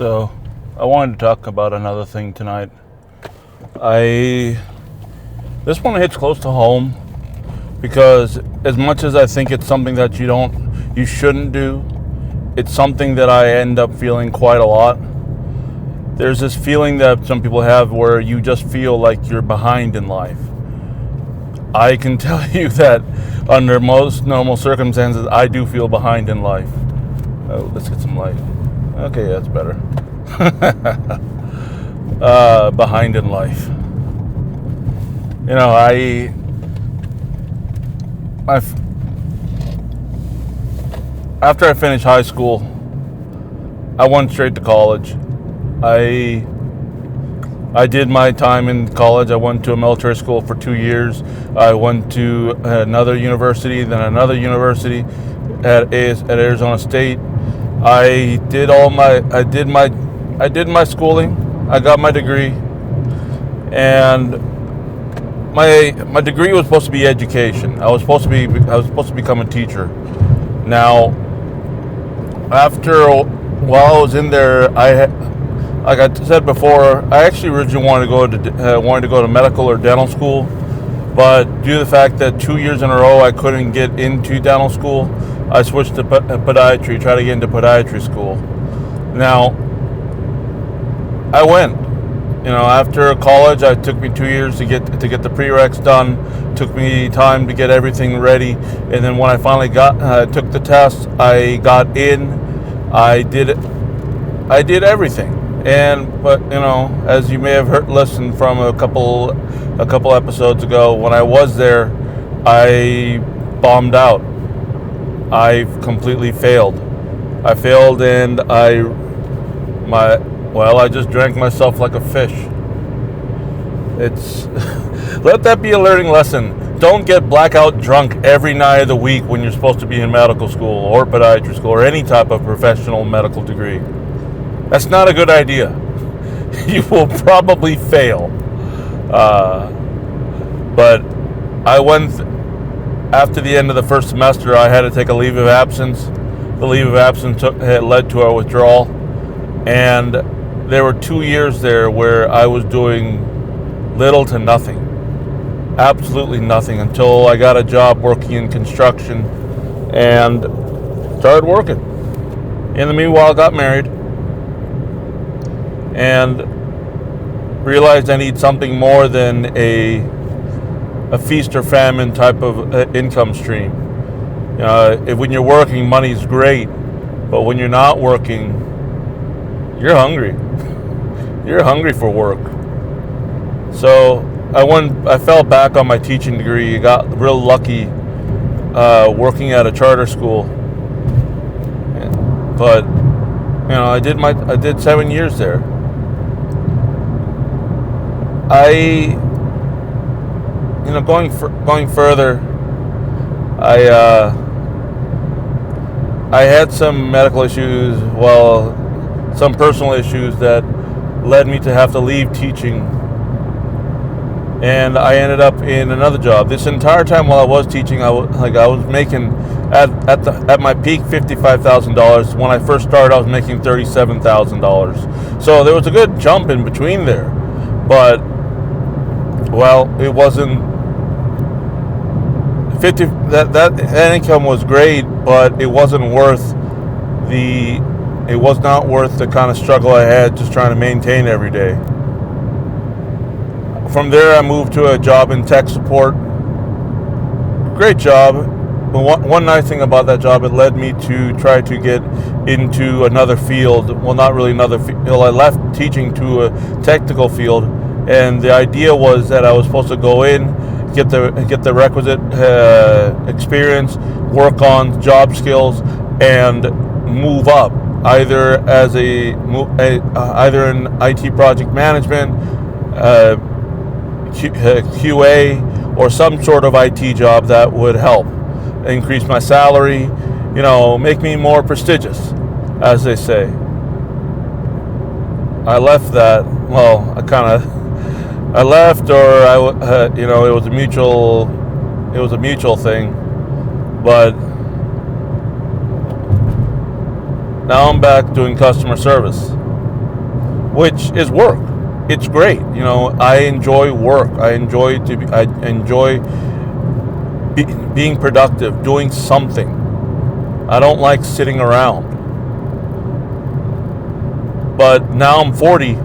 So, I wanted to talk about another thing tonight. This one hits close to home because as much as I think it's something that you shouldn't do, it's something that I end up feeling quite a lot. There's this feeling that some people have where you just feel like you're behind in life. I can tell you that under most normal circumstances, I do feel behind in life. Oh, let's get some light. Okay, that's better. Behind in life. You know, after I finished high school, I went straight to college. I did my time in college. I went to a military school for 2 years. I went to another university, then another university at Arizona State. I did my schooling. I got my degree, and my degree was supposed to be education. I was supposed to become a teacher. Now, while I was in there, like I said before, I actually originally wanted to go to medical or dental school, but due to the fact that 2 years in a row I couldn't get into dental school, I switched to podiatry, tried to get into podiatry school. Now, I went. You know, after college, it took me 2 years to get the prereqs done. Took me time to get everything ready, and then when I finally took the test, I got in. I did everything. But you know, as you may have listened from a couple episodes ago, when I was there, I bombed out. I completely failed. I failed, and I just drank myself like a fish. Let that be a learning lesson. Don't get blackout drunk every night of the week when you're supposed to be in medical school or podiatry school or any type of professional medical degree. That's not a good idea. You will probably fail. But I went, after the end of the first semester, I had to take a leave of absence. The leave of absence had led to a withdrawal. And there were 2 years there where I was doing little to nothing. Absolutely nothing, until I got a job working in construction and started working. In the meanwhile, I got married and realized I need something more than a feast or famine type of income stream. When you're working, money's great, but when you're not working, you're hungry. You're hungry for work. So I fell back on my teaching degree. I got real lucky working at a charter school. But I did 7 years there. Going further, I had some medical issues, some personal issues that led me to have to leave teaching, and I ended up in another job. This entire time while I was teaching, I was making at my peak $55,000. When I first started, I was making $37,000. So there was a good jump in between there, but it wasn't 50. That income was great, but it wasn't worth It was not worth the kind of struggle I had just trying to maintain every day. From there, I moved to a job in tech support. Great job. But one nice thing about that job, it led me to try to get into another field. Well, not really another field. I left teaching to a technical field, and the idea was that I was supposed to go in, get the requisite experience, work on job skills, and move up, either as either in IT project management, QA, or some sort of IT job that would help increase my salary, make me more prestigious, as they say. I left that. I left, or it was a mutual thing, but now I'm back doing customer service. which is work. It's great. I enjoy work. I enjoy being productive, doing something. I don't like sitting around. But now I'm 40,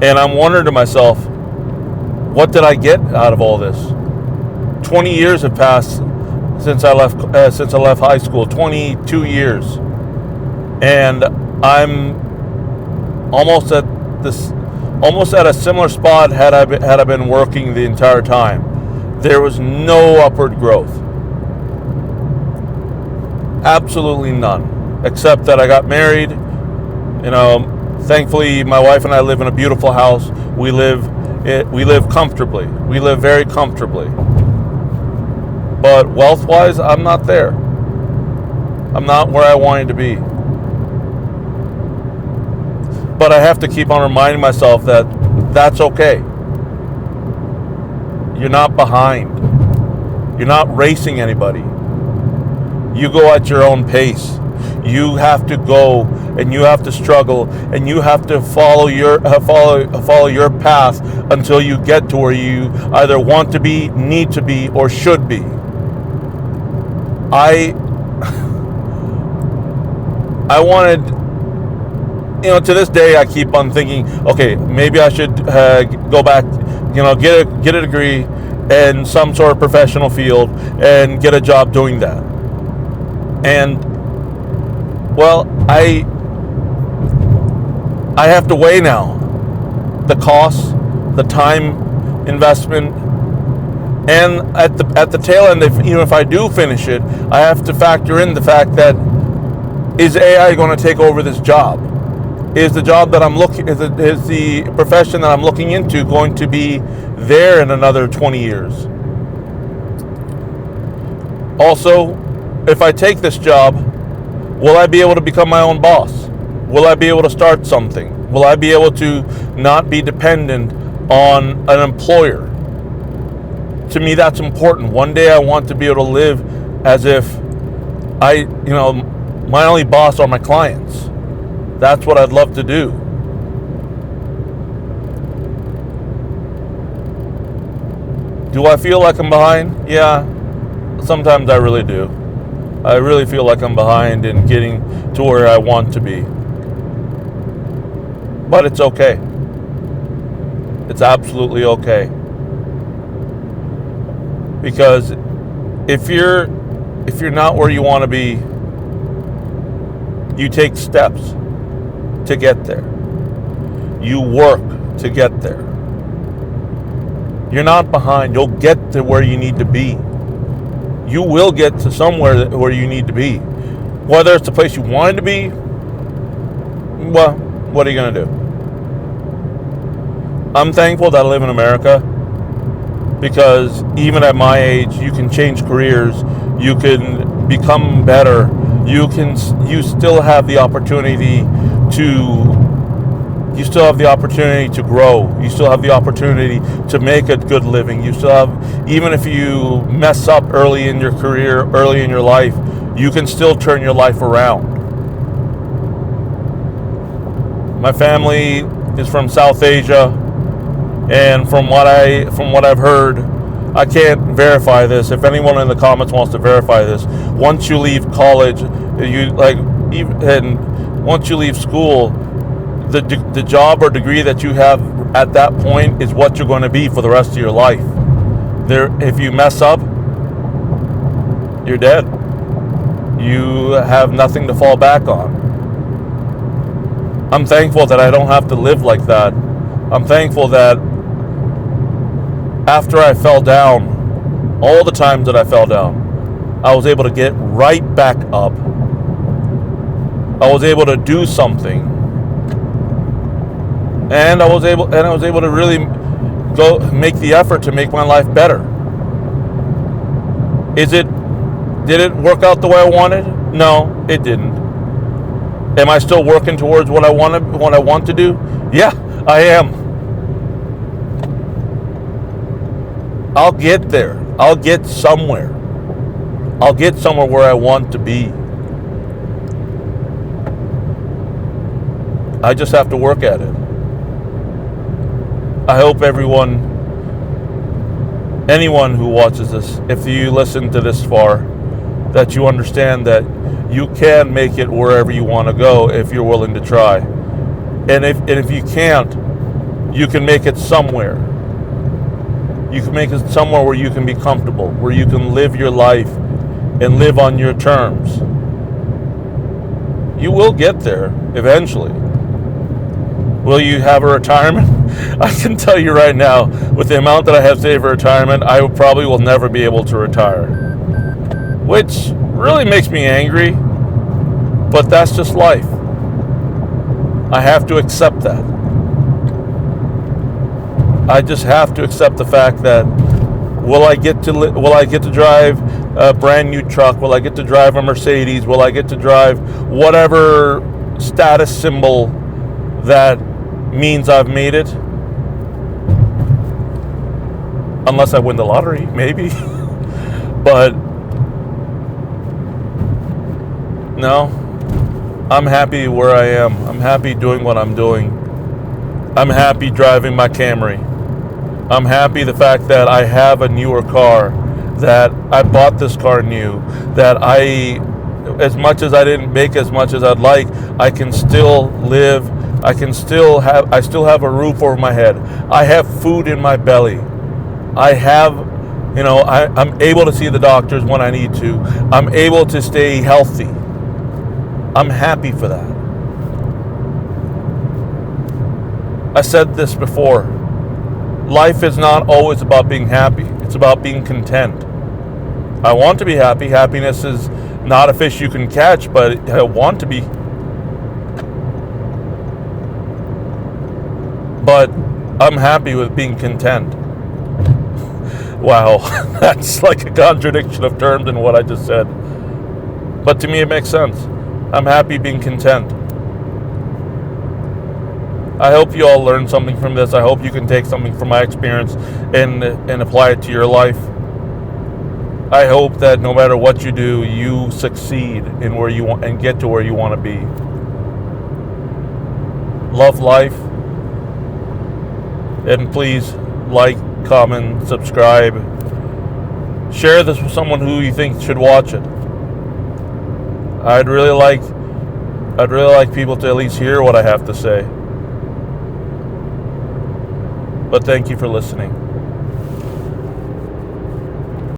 and I'm wondering to myself, what did I get out of all this? 20 years have passed since I left high school. 22 years, and I'm almost at a similar spot had I been working the entire time. There was no upward growth, absolutely none, except that I got married. Thankfully, my wife and I live in a beautiful house. We live comfortably. We live very comfortably. But wealth-wise, I'm not there. I'm not where I wanted to be. But I have to keep on reminding myself that that's okay. You're not behind. You're not racing anybody. You go at your own pace. You have to go, and you have to struggle, and you have to follow your path until you get to where you either want to be, need to be, or should be. I wanted, to this day, I keep on thinking, okay, maybe I should go back, get a degree in some sort of professional field and get a job doing that. And, well, I have to weigh now the costs, the time investment, and at the tail end, if I do finish it, I have to factor in the fact that, is AI going to take over this job? Is the job that is the profession that I'm looking into going to be there in another 20 years? Also, if I take this job, will I be able to become my own boss? Will I be able to start something? Will I be able to not be dependent on an employer? To me, that's important. One day I want to be able to live as if my only boss are my clients. That's what I'd love to do. Do I feel like I'm behind? Yeah, sometimes I really do. I really feel like I'm behind in getting to where I want to be. But it's okay. It's absolutely okay. Because if you're not where you want to be, you take steps to get there. You work to get there. You're not behind. You'll get to where you need to be. You will get to somewhere where you need to be. Whether it's the place you wanted to be, well, what are you going to do? I'm thankful that I live in America, because even at my age, you can change careers, you can become better, you still have the opportunity to grow, you still have the opportunity to make a good living, you still have, even if you mess up early in your career, early in your life, you can still turn your life around. My family is from South Asia, and from what I've heard, I can't verify this. If anyone in the comments wants to verify this, once you leave college, once you leave school, the job or degree that you have at that point is what you're going to be for the rest of your life. If you mess up, you're dead. You have nothing to fall back on. I'm thankful that I don't have to live like that. I'm thankful that after I fell down, all the times that I fell down, I was able to get right back up. I was able to do something, and I was able to really go make the effort to make my life better. Did it work out the way I wanted? No, it didn't. Am I still working towards what I want to do? Yeah, I am. I'll get there. I'll get somewhere. I'll get somewhere where I want to be. I just have to work at it. I hope anyone who watches this, if you listen to this far, that you understand that you can make it wherever you want to go if you're willing to try. And if you can't, you can make it somewhere. You can make it somewhere where you can be comfortable, where you can live your life and live on your terms. You will get there eventually. Will you have a retirement? I can tell you right now, with the amount that I have saved for retirement, I probably will never be able to retire. Which really makes me angry, but that's just life. I have to accept that. I just have to accept the fact that will I get to drive a brand new truck? Will I get to drive a Mercedes? Will I get to drive whatever status symbol that means I've made it? Unless I win the lottery, maybe. But no, I'm happy where I am. I'm happy doing what I'm doing. I'm happy driving my Camry. I'm happy the fact that I have a newer car, that I bought this car new, that as much as I didn't make as much as I'd like, I can still live. I still have a roof over my head. I have food in my belly. I'm able to see the doctors when I need to. I'm able to stay healthy. I'm happy for that. I said this before. Life is not always about being happy. It's about being content. I want to be happy. Happiness is not a fish you can catch, but I want to be. But I'm happy with being content. Wow, that's like a contradiction of terms in what I just said. But to me it makes sense. I'm happy being content. I hope you all learned something from this. I hope you can take something from my experience and apply it to your life. I hope that no matter what you do, you succeed in where you want and get to where you want to be. Love life. And please like, comment, subscribe. Share this with someone who you think should watch it. I'd really like people to at least hear what I have to say. But thank you for listening.